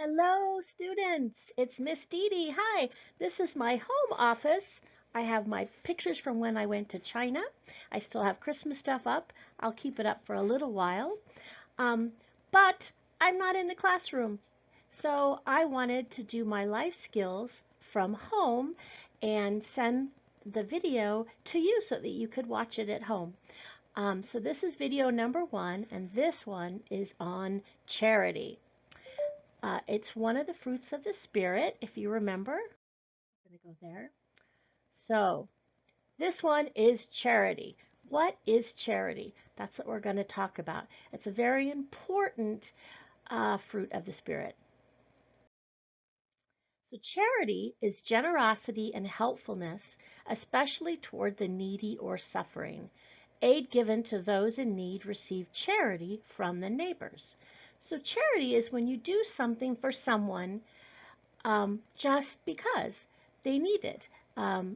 Hello, students. It's Miss Dee Dee. Hi, this is my home office. I have my pictures from when I went to China. I still have Christmas stuff up. I'll keep it up for a little while. Um, but I'm not in the classroom. So I wanted to do my life skills from home and send the video to you so that you could watch it at home. So this is video number 1, and this one is on charity. It's one of the fruits of the Spirit, if you remember. I'm going to go there. So, this one is charity. What is charity? That's what we're going to talk about. It's a very important fruit of the Spirit. So, charity is generosity and helpfulness, especially toward the needy or suffering. Aid given to those in need receive charity from the neighbors. So, charity is when you do something for someone just because they need it.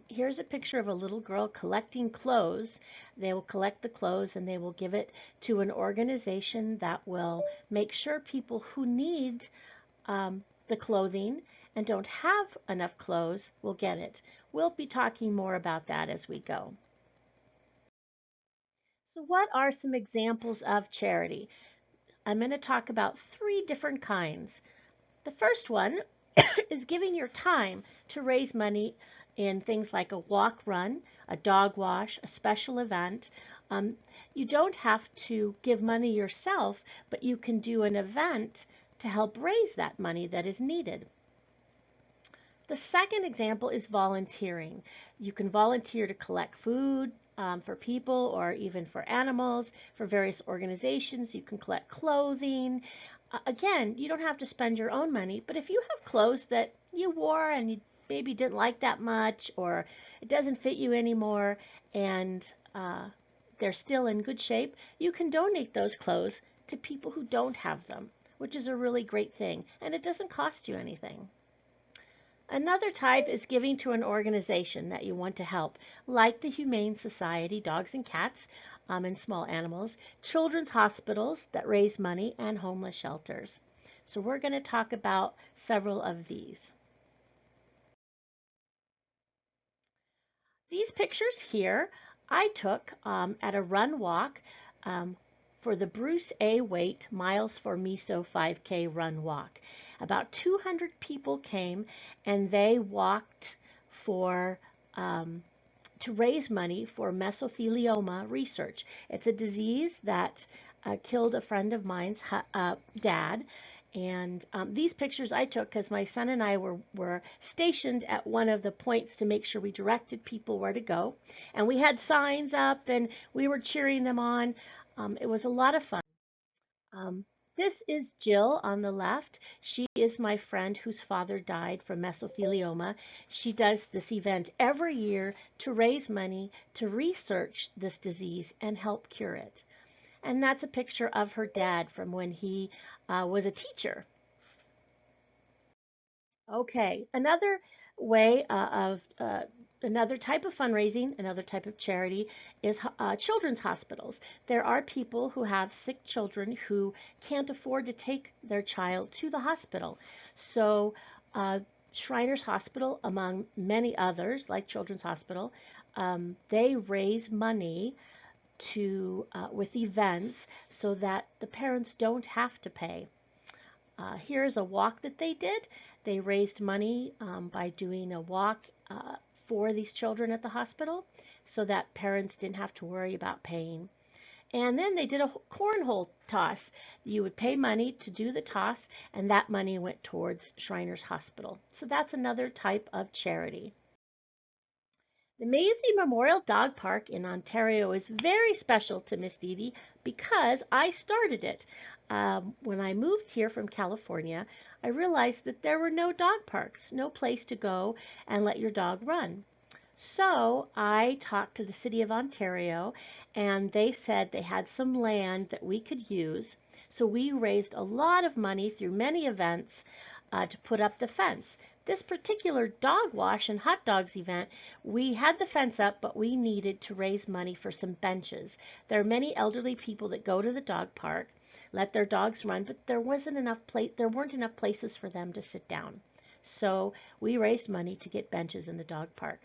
Here's a picture of a little girl collecting clothes. They will collect the clothes and they will give it to an organization that will make sure people who need the clothing and don't have enough clothes will get it. We'll be talking more about that as we go. So what are some examples of charity? I'm going to talk about 3 different kinds. The first one is giving your time to raise money in things like a walk run, a dog wash, a special event. You don't have to give money yourself, but you can do an event to help raise that money that is needed. The second example is volunteering. You can volunteer to collect food for people or even for animals, for various organizations. You can collect clothing. Again, you don't have to spend your own money, but if you have clothes that you wore and you maybe didn't like that much, or it doesn't fit you anymore, and they're still in good shape, you can donate those clothes to people who don't have them, which is a really great thing, and it doesn't cost you anything. Another type is giving to an organization that you want to help, like the Humane Society, dogs and cats, and small animals, children's hospitals that raise money, and homeless shelters. So we're going to talk about several of these. These pictures here I took at a run walk for the Bruce A. Waite Miles for Miso 5K run walk. About 200 people came and they walked for to raise money for mesothelioma research. It's a disease that killed a friend of mine's dad. And these pictures I took because my son and I were stationed at one of the points to make sure we directed people where to go. And we had signs up and we were cheering them on. It was a lot of fun. Um, this is Jill on the left. She is my friend whose father died from mesothelioma. She does this event every year to raise money to research this disease and help cure it. And that's a picture of her dad from when he was a teacher. Okay, another way another type of fundraising, another type of charity is children's hospitals. There are people who have sick children who can't afford to take their child to the hospital. So Shriners Hospital, among many others, like Children's Hospital, they raise money to with events so that the parents don't have to pay. Here's a walk that they did. They raised money by doing a walk for these children at the hospital so that parents didn't have to worry about paying. And then they did a cornhole toss. You would pay money to do the toss, and that money went towards Shriners Hospital. So that's another type of charity. The Maisie Memorial Dog Park in Ontario is very special to Miss Dee Dee because I started it. When I moved here from California, I realized that there were no dog parks, no place to go and let your dog run. So I talked to the City of Ontario, and they said they had some land that we could use. So we raised a lot of money through many events to put up the fence. This particular dog wash and hot dogs event, we had the fence up, but we needed to raise money for some benches. There are many elderly people that go to the dog park, let their dogs run, but there weren't enough places for them to sit down. So we raised money to get benches in the dog park.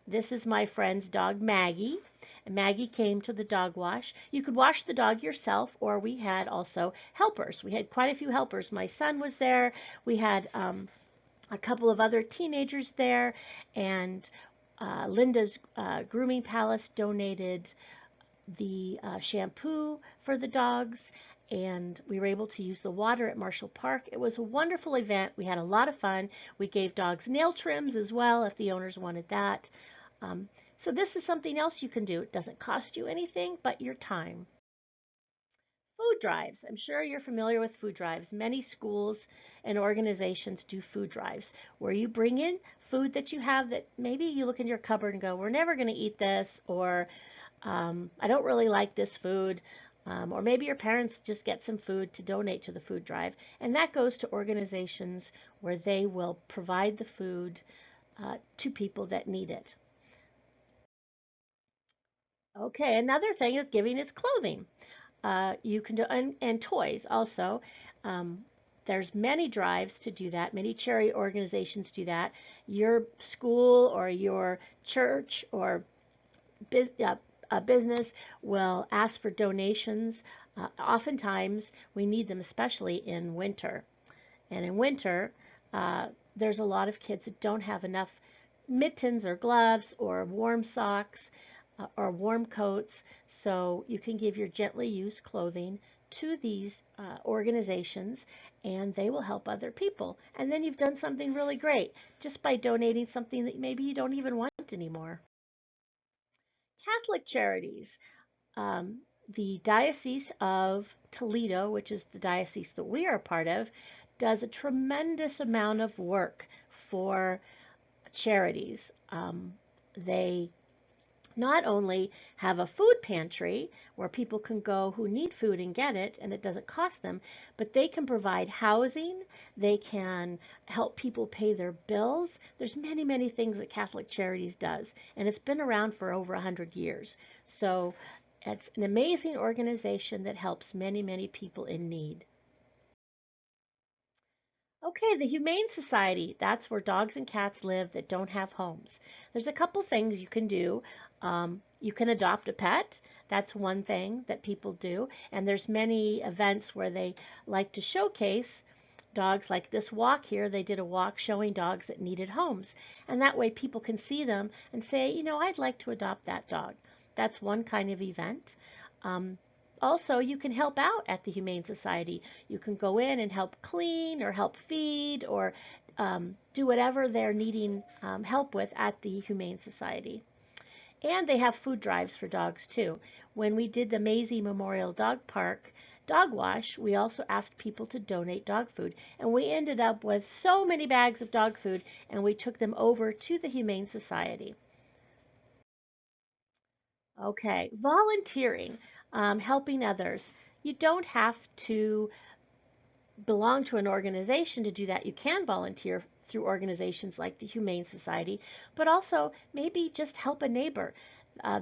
This is my friend's dog, Maggie. And Maggie came to the dog wash. You could wash the dog yourself, or we had also helpers. We had quite a few helpers. My son was there. We had a couple of other teenagers there, and Linda's Grooming Palace donated the shampoo for the dogs, and we were able to use the water at Marshall Park. It was a wonderful event. We had a lot of fun. We gave dogs nail trims as well if the owners wanted that. Um, so this is something else you can do. It doesn't cost you anything but your time. Food drives. I'm sure you're familiar with food drives. Many schools and organizations do food drives where you bring in food that you have that maybe you look in your cupboard and go, we're never going to eat this, or I don't really like this food. Or maybe your parents just get some food to donate to the food drive. And that goes to organizations where they will provide the food to people that need it. Okay, another thing is giving is clothing. You can do and toys also. Um, there's many drives to do that. Many charity organizations do that. Your school or your church or bus a business will ask for donations. Oftentimes, we need them, especially in winter. And in winter, there's a lot of kids that don't have enough mittens or gloves or warm socks or warm coats. So you can give your gently used clothing to these organizations, and they will help other people. And then you've done something really great just by donating something that maybe you don't even want anymore. Catholic charities. Um, the Diocese of Toledo, which is the diocese that we are a part of, does a tremendous amount of work for charities. They not only have a food pantry where people can go who need food and get it, and it doesn't cost them, but they can provide housing, they can help people pay their bills. There's many, many things that Catholic Charities does, and it's been around for over 100 years. So it's an amazing organization that helps many, many people in need. Okay, the Humane Society, that's where dogs and cats live that don't have homes. There's a couple things you can do. You can adopt a pet. That's one thing that people do. And there's many events where they like to showcase dogs, like this walk here. They did a walk showing dogs that needed homes. And that way people can see them and say, you know, I'd like to adopt that dog. That's one kind of event. Um, Also, you can help out at the Humane Society. You can go in and help clean or help feed or do whatever they're needing help with at the Humane Society. And they have food drives for dogs too. When we did the Maisie Memorial Dog Park dog wash, we also asked people to donate dog food. And we ended up with so many bags of dog food, and we took them over to the Humane Society. Okay, volunteering, helping others. You don't have to belong to an organization to do that. You can volunteer through organizations like the Humane Society, but also maybe just help a neighbor.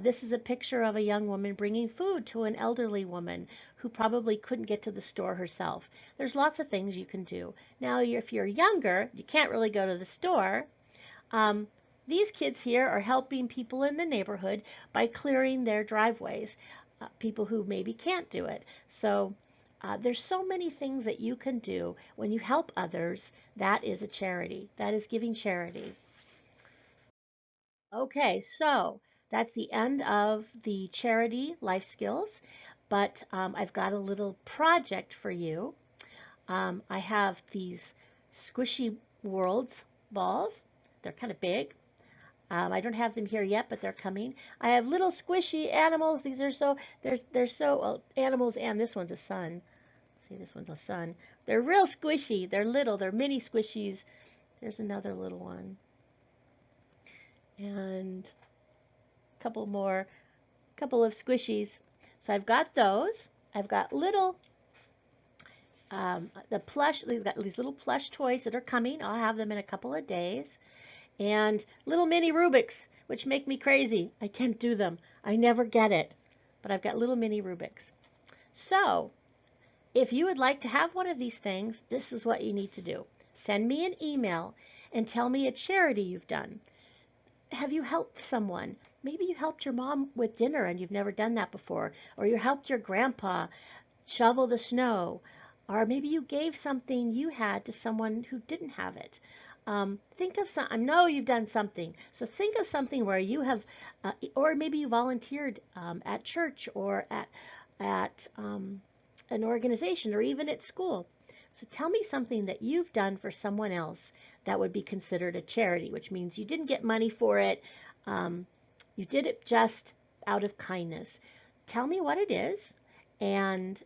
This is a picture of a young woman bringing food to an elderly woman who probably couldn't get to the store herself. There's lots of things you can do. Now, if you're younger, you can't really go to the store. Um, these kids here are helping people in the neighborhood by clearing their driveways, people who maybe can't do it. So there's so many things that you can do when you help others. That is a charity. That is giving charity. Okay, so that's the end of the charity life skills, but I've got a little project for you. I have these squishy worlds balls. They're kind of big. I don't have them here yet, but they're coming. I have little squishy animals. These are so they're so well, animals, and this one's a sun. See, this one's a sun. They're real squishy. They're little. They're mini squishies. There's another little one, and a couple more, couple of squishies. So I've got those. I've got little the plush. We've got these little plush toys that are coming. I'll have them in a couple of days. And little mini Rubiks, which make me crazy. I can't do them. I never get it. But I've got little mini Rubiks. So if you would like to have one of these things, this is what you need to do. Send me an email and tell me a charity you've done. Have you helped someone? Maybe you helped your mom with dinner and you've never done that before, or you helped your grandpa shovel the snow, or maybe you gave something you had to someone who didn't have it. Think of some. I know you've done something, so think of something where you have, or maybe you volunteered at church or at an organization or even at school. So tell me something that you've done for someone else that would be considered a charity, which means you didn't get money for it. Um, you did it just out of kindness. Tell me what it is, and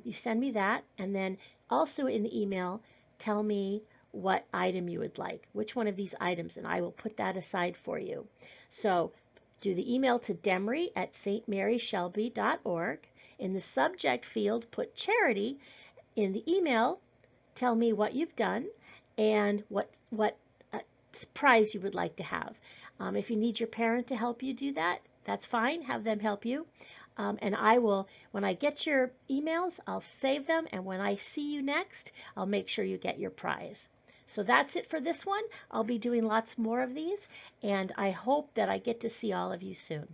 you send me that. And then also in the email, tell me what item you would like, which one of these items, and I will put that aside for you. So do the email to Demery at stmaryshelby.org. In the subject field, put charity. In the email, tell me what you've done and what prize you would like to have. If you need your parent to help you do that, that's fine. Have them help you. And I will, when I get your emails, I'll save them. And when I see you next, I'll make sure you get your prize. So that's it for this one. I'll be doing lots more of these, and I hope that I get to see all of you soon.